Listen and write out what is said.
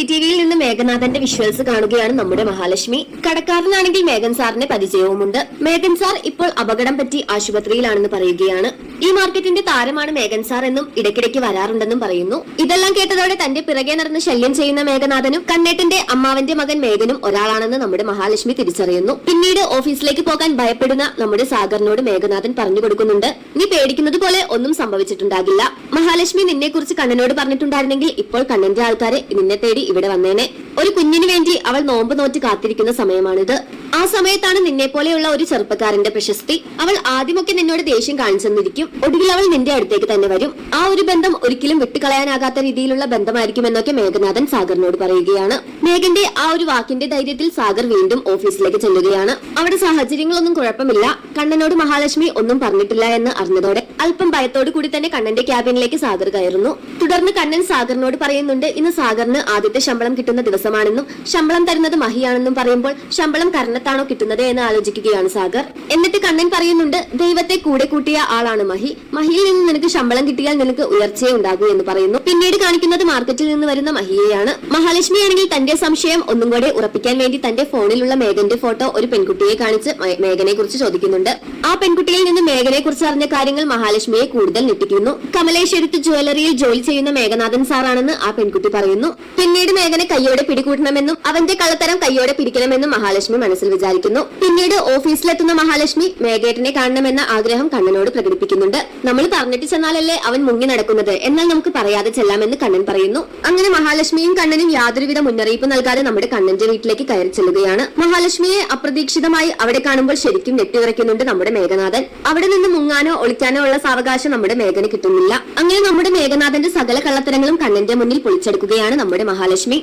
CCTVയിൽ നിന്ന് മേഘനാഥന്റെ വിഷ്വൽസ് കാണുകയാണ് നമ്മുടെ മഹാലക്ഷ്മി. കടക്കാരനാണെങ്കിൽ മേഘൻ സാറിന്റെ പരിചയവുമുണ്ട്. മേഘൻ സാർ ഇപ്പോൾ അപകടം പറ്റി ആശുപത്രിയിലാണെന്ന് പറയുകയാണ്. ഈ മാർക്കറ്റിന്റെ താരമാണ് മേഘൻ സാർ എന്നും ഇടയ്ക്കിടയ്ക്ക് വരാറുണ്ടെന്നും പറയുന്നു. ഇതെല്ലാം കേട്ടതോടെ തന്റെ പിറകെ നടന്ന് ശല്യം ചെയ്യുന്ന മേഘനാഥനും കണ്ണേട്ടന്റെ അമ്മാവന്റെ മകൻ മേഘനും ഒരാളാണെന്ന് നമ്മുടെ മഹാലക്ഷ്മി തിരിച്ചറിയുന്നു. പിന്നീട് ഓഫീസിലേക്ക് പോകാൻ ഭയപ്പെടുന്ന നമ്മുടെ സാഗറിനോട് മേഘനാഥൻ പറഞ്ഞു കൊടുക്കുന്നുണ്ട്, നീ പേടിക്കുന്നത് പോലെ ഒന്നും സംഭവിച്ചിട്ടുണ്ടാകില്ല. മഹാലക്ഷ്മി നിന്നെ കുറിച്ച് കണ്ണനോട് പറഞ്ഞിട്ടുണ്ടായിരുന്നെങ്കിൽ ഇപ്പോൾ കണ്ണന്റെ ആൾക്കാരെ നിന്നെ തേടി ഇവിടെ വന്നേനെ. ഒരു കുഞ്ഞിനു വേണ്ടി അവൾ നോമ്പ് നോറ്റ് കാത്തിരിക്കുന്ന സമയമാണിത്. ആ സമയത്താണ് നിന്നെ പോലെയുള്ള ഒരു ചെറുപ്പക്കാരന്റെ പ്രശസ്തി. അവൾ ആദ്യമൊക്കെ നിന്നോട് ദേഷ്യം കാണിച്ചെന്നിരിക്കും, ഒടുവിൽ അവൾ നിന്റെ അടുത്തേക്ക് തന്നെ വരും. ആ ഒരു ബന്ധം ഒരിക്കലും വിട്ടുകളയാനാകാത്ത രീതിയിലുള്ള ബന്ധമായിരിക്കും എന്നൊക്കെ മേഘനാഥൻ സാഗറിനോട് പറയുകയാണ്. മേഘന്റെ ആ ഒരു വാക്കിന്റെ ധൈര്യത്തിൽ സാഗർ വീണ്ടും ഓഫീസിലേക്ക് ചെല്ലുകയാണ്. അവിടെ സാഹചര്യങ്ങളൊന്നും കുഴപ്പമില്ല. കണ്ണനോട് മഹാലക്ഷ്മി ഒന്നും പറഞ്ഞിട്ടില്ല എന്ന് അറിഞ്ഞതോടെ അല്പം ഭയത്തോടു കൂടി തന്നെ കണ്ണന്റെ ക്യാബിനിലേക്ക് സാഗർ കയറുന്നു. തുടർന്ന് കണ്ണൻ സാഗറിനോട് പറയുന്നുണ്ട്, ഇന്ന് സാഗറിന് ആദ്യത്തെ ശമ്പളം കിട്ടുന്ന ദിവസമാണെന്നും ശമ്പളം തരുന്നത് മഹിയാണെന്നും പറയുമ്പോൾ ശമ്പളം കർണത്താണോ കിട്ടുന്നത് എന്ന് ആലോചിക്കുകയാണ് സാഗർ. എന്നിട്ട് കണ്ണൻ പറയുന്നുണ്ട്, ദൈവത്തെ കൂടെ കൂട്ടിയ ആളാണ് മഹി. മഹിയിൽ നിന്ന് നിനക്ക് ശമ്പളം കിട്ടിയാൽ നിനക്ക് ഉയർച്ചയെ ഉണ്ടാകൂ എന്ന് പറയുന്നു. പിന്നീട് കാണിക്കുന്നത് മാർക്കറ്റിൽ നിന്ന് വരുന്ന മഹിയെയാണ്. മഹാലക്ഷ്മി ആണെങ്കിൽ തന്റെ സംശയം ഒന്നും കൂടെ ഉറപ്പിക്കാൻ വേണ്ടി തന്റെ ഫോണിലുള്ള മേഘന്റെ ഫോട്ടോ ഒരു പെൺകുട്ടിയെ കാണിച്ച് മേഘനെ കുറിച്ച് ചോദിക്കുന്നുണ്ട്. ആ പെൺകുട്ടിയിൽ നിന്ന് മേഘനെ കുറിച്ച് അറിഞ്ഞ കാര്യങ്ങൾ മഹാലക്ഷ്മിയെ കൂടുതൽ ഞെട്ടിക്കുന്നു. കമലേശ്വരത്ത് ജ്വല്ലറിയിൽ ജോലി ചെയ്യുന്ന മേഘനാഥൻ സാറാണെന്ന് ആ പെൺകുട്ടി പറയുന്നു. പിന്നീട് മേഘനെ കയ്യോടെ പിടികൂട്ടണമെന്നും അവന്റെ കള്ളത്തരം കയ്യോടെ പിടിക്കണമെന്നും മഹാലക്ഷ്മി മനസ്സിൽ വിചാരിക്കുന്നു. പിന്നീട് ഓഫീസിലെത്തുന്ന മഹാലക്ഷ്മി മേഘേട്ടനെ കാണണമെന്ന ആഗ്രഹം കണ്ണനോട് പ്രകടിപ്പിക്കുന്നുണ്ട്. നമ്മൾ പറഞ്ഞിട്ട് ചെന്നാലല്ലേ അവൻ മുങ്ങി നടക്കുന്നത്, എന്നാൽ നമുക്ക് പറയാതെ ചെല്ലാമെന്ന് കണ്ണൻ പറയുന്നു. അങ്ങനെ മഹാലക്ഷ്മിയും കണ്ണനും യാതൊരുവിധ മുന്നറിയിപ്പ് നൽകാതെ നമ്മുടെ കണ്ണന്റെ വീട്ടിലേക്ക് കയറി ചെല്ലുകയാണ്. മഹാലക്ഷ്മിയെ അപ്രതീക്ഷിതമായി അവിടെ കാണുമ്പോൾ ശരിക്കും ഞെട്ടിവിറയ്ക്കുന്നുണ്ട് നമ്മുടെ മേഘനാഥൻ. അവിടെ നിന്ന് മുങ്ങാനോ ഒളിക്കാനോ ഉള്ള സാവകാശം നമ്മുടെ മേഘന് കിട്ടുന്നില്ല. അങ്ങനെ നമ്മുടെ മേഘനാഥന്റെ സകല കള്ളത്തരങ്ങളും കണ്ണന്റെ മുന്നിൽ പൊളിച്ചെടുക്കുകയാണ് നമ്മുടെ മഹാലക്ഷ്മി.